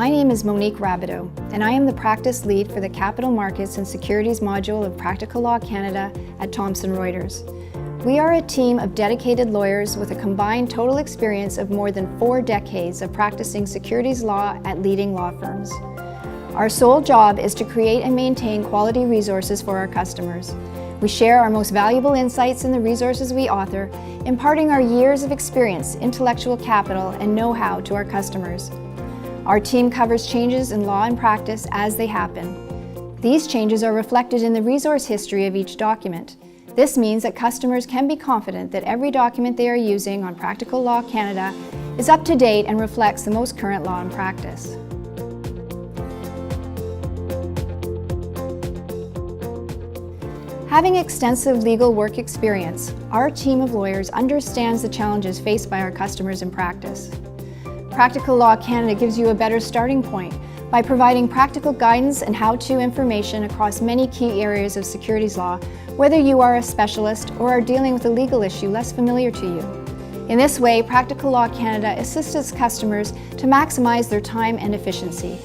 My name is Monique Rabideau, and I am the practice lead for the Capital Markets and Securities module of Practical Law Canada at Thomson Reuters. We are a team of dedicated lawyers with a combined total experience of more than 4 decades of practicing securities law at leading law firms. Our sole job is to create and maintain quality resources for our customers. We share our most valuable insights in the resources we author, imparting our years of experience, intellectual capital, and know-how to our customers. Our team covers changes in law and practice as they happen. These changes are reflected in the resource history of each document. This means that customers can be confident that every document they are using on Practical Law Canada is up to date and reflects the most current law and practice. Having extensive legal work experience, our team of lawyers understands the challenges faced by our customers in practice. Practical Law Canada gives you a better starting point by providing practical guidance and how-to information across many key areas of securities law, whether you are a specialist or are dealing with a legal issue less familiar to you. In this way, Practical Law Canada assists its customers to maximize their time and efficiency.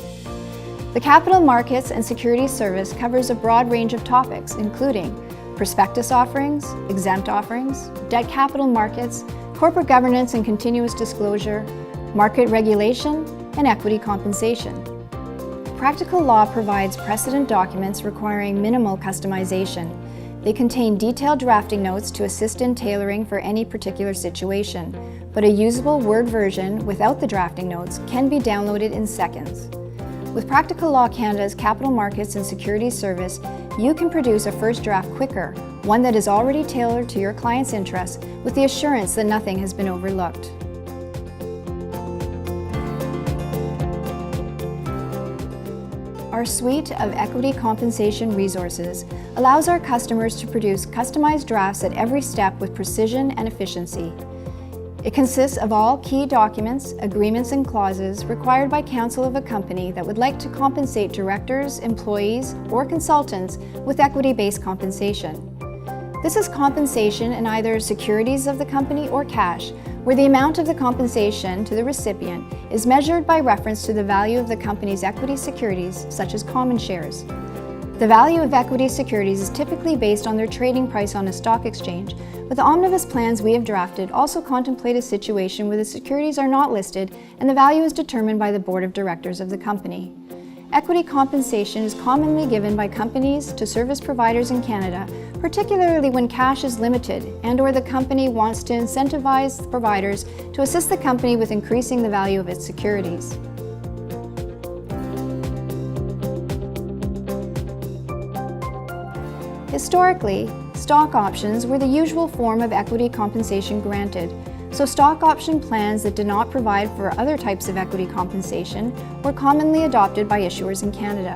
The Capital Markets and Securities Service covers a broad range of topics, including prospectus offerings, exempt offerings, debt capital markets, corporate governance and continuous disclosure, market regulation, and equity compensation. Practical Law provides precedent documents requiring minimal customization. They contain detailed drafting notes to assist in tailoring for any particular situation, but a usable Word version without the drafting notes can be downloaded in seconds. With Practical Law Canada's Capital Markets and Securities Service, you can produce a first draft quicker, one that is already tailored to your client's interests, with the assurance that nothing has been overlooked. Our suite of equity compensation resources allows our customers to produce customized drafts at every step with precision and efficiency. It consists of all key documents, agreements, and clauses required by counsel of a company that would like to compensate directors, employees, or consultants with equity-based compensation. This is compensation in either securities of the company or cash, where the amount of the compensation to the recipient is measured by reference to the value of the company's equity securities, such as common shares. The value of equity securities is typically based on their trading price on a stock exchange, but the omnibus plans we have drafted also contemplate a situation where the securities are not listed and the value is determined by the board of directors of the company. Equity compensation is commonly given by companies to service providers in Canada, particularly when cash is limited and/or the company wants to incentivize providers to assist the company with increasing the value of its securities. Historically, stock options were the usual form of equity compensation granted, so stock option plans that did not provide for other types of equity compensation were commonly adopted by issuers in Canada.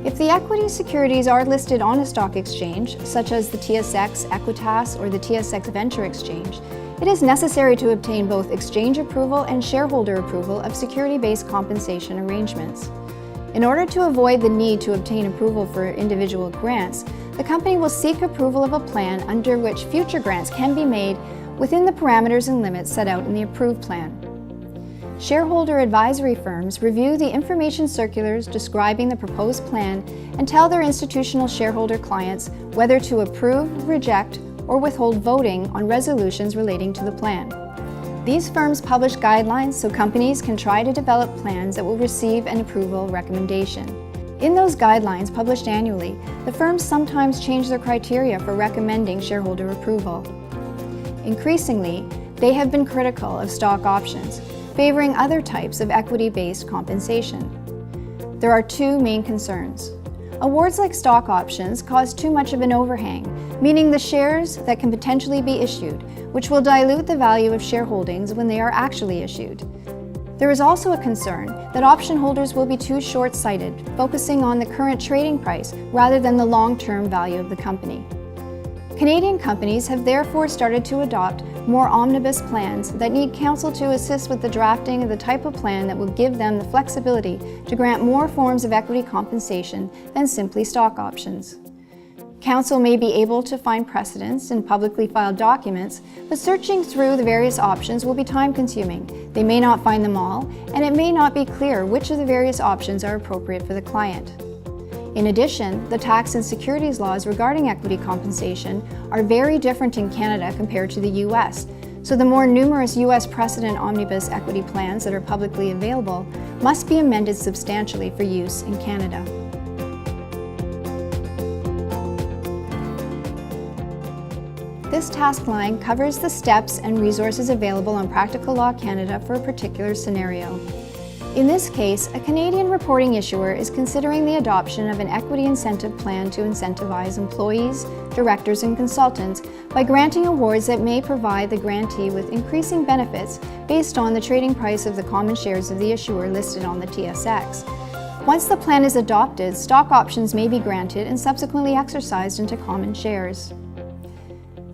If the equity securities are listed on a stock exchange, such as the TSX Equitas or the TSX Venture Exchange, it is necessary to obtain both exchange approval and shareholder approval of security-based compensation arrangements. In order to avoid the need to obtain approval for individual grants, the company will seek approval of a plan under which future grants can be made within the parameters and limits set out in the approved plan. Shareholder advisory firms review the information circulars describing the proposed plan and tell their institutional shareholder clients whether to approve, reject, or withhold voting on resolutions relating to the plan. These firms publish guidelines so companies can try to develop plans that will receive an approval recommendation. In those guidelines published annually, the firms sometimes change their criteria for recommending shareholder approval. Increasingly, they have been critical of stock options, favoring other types of equity-based compensation. There are 2 main concerns. Awards like stock options cause too much of an overhang, meaning the shares that can potentially be issued, which will dilute the value of shareholdings when they are actually issued. There is also a concern that option holders will be too short-sighted, focusing on the current trading price rather than the long-term value of the company. Canadian companies have therefore started to adopt more omnibus plans that need counsel to assist with the drafting of the type of plan that will give them the flexibility to grant more forms of equity compensation than simply stock options. Counsel may be able to find precedents in publicly filed documents, but searching through the various options will be time-consuming. They may not find them all, and it may not be clear which of the various options are appropriate for the client. In addition, the tax and securities laws regarding equity compensation are very different in Canada compared to the U.S., so the more numerous U.S. precedent omnibus equity plans that are publicly available must be amended substantially for use in Canada. This task line covers the steps and resources available on Practical Law Canada for a particular scenario. In this case, a Canadian reporting issuer is considering the adoption of an equity incentive plan to incentivize employees, directors, and consultants by granting awards that may provide the grantee with increasing benefits based on the trading price of the common shares of the issuer listed on the TSX. Once the plan is adopted, stock options may be granted and subsequently exercised into common shares.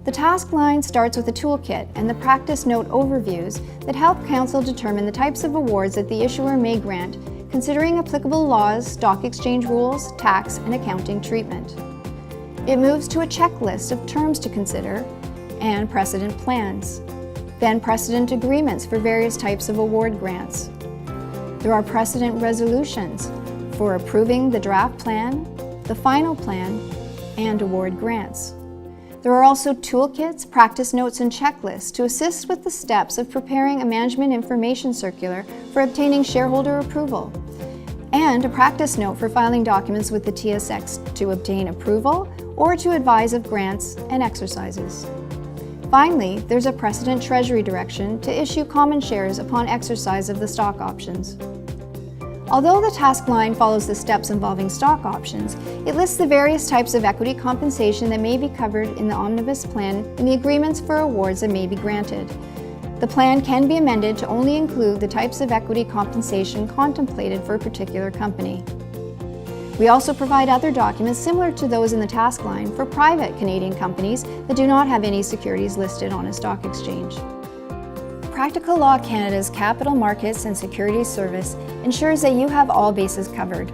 The task line starts with a toolkit and the practice note overviews that help counsel determine the types of awards that the issuer may grant, considering applicable laws, stock exchange rules, tax, and accounting treatment. It moves to a checklist of terms to consider and precedent plans, then precedent agreements for various types of award grants. There are precedent resolutions for approving the draft plan, the final plan, and award grants. There are also toolkits, practice notes, and checklists to assist with the steps of preparing a management information circular for obtaining shareholder approval, and a practice note for filing documents with the TSX to obtain approval or to advise of grants and exercises. Finally, there's a precedent treasury direction to issue common shares upon exercise of the stock options. Although the task line follows the steps involving stock options, it lists the various types of equity compensation that may be covered in the omnibus plan and the agreements for awards that may be granted. The plan can be amended to only include the types of equity compensation contemplated for a particular company. We also provide other documents similar to those in the task line for private Canadian companies that do not have any securities listed on a stock exchange. Practical Law Canada's Capital Markets and Securities Service ensures that you have all bases covered.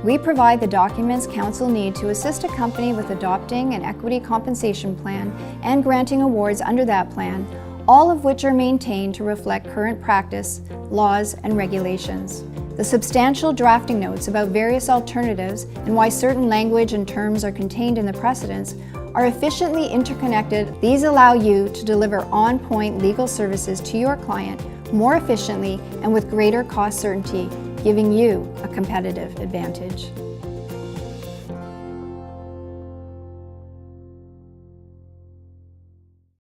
We provide the documents counsel need to assist a company with adopting an equity compensation plan and granting awards under that plan, all of which are maintained to reflect current practice, laws, and regulations. The substantial drafting notes about various alternatives and why certain language and terms are contained in the precedents are efficiently interconnected. These allow you to deliver on-point legal services to your client more efficiently and with greater cost certainty, giving you a competitive advantage.